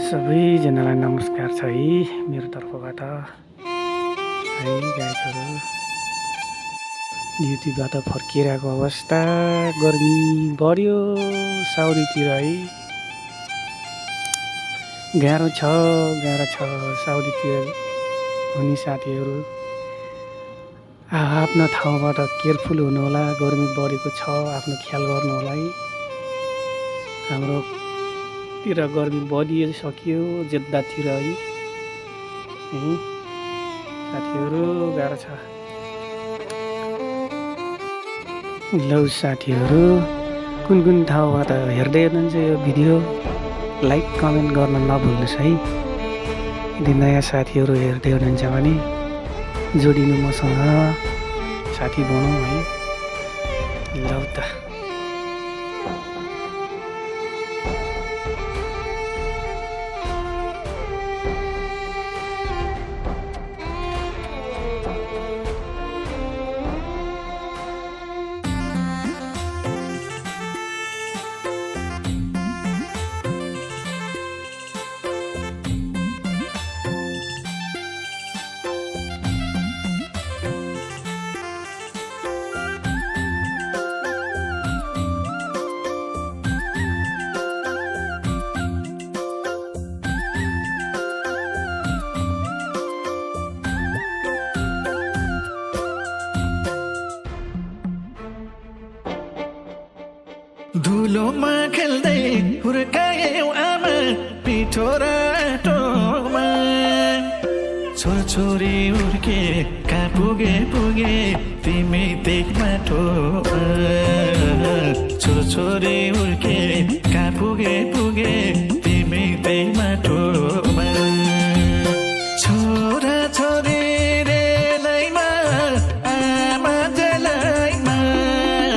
सबैजनालाई नमस्कार छ है मेरो तर्फबाट है गाईहरू ड्युटीबाट फर्किरहेको अवस्था गर्मी बढ्यो साउदीतिर है गाह्रो छ साउदीतिर हुने साथीहरू आफ्नो ठाउँबाट केयरफुल हुनु होला। गर्मी बढेको छ, आफ्नो ख्याल गर्नु होला है। हाम्रो तिर गर्मी बढिसक्यो जेद्दातिर है साथीहरू गाह्रो छ। लौ साथीहरू कुन कुन ठाउँबाट हेर्दै हुनुहुन्छ यो भिडियो लाइक कमेन्ट गर्न नभुल्नुहोस् है। यदि नयाँ साथीहरू हेर्दै हुनुहुन्छ भने जोडिनु मसँग, साथी बनौँ है। लौ त धुलोमा खेल्दै हुर्कायौ आमा पिठो राटोमा। छोरछोरी हुर्के कहाँ पुगे तिमी देख्मा ठोमा। छोरछोरी हुर्के कहाँ पुगे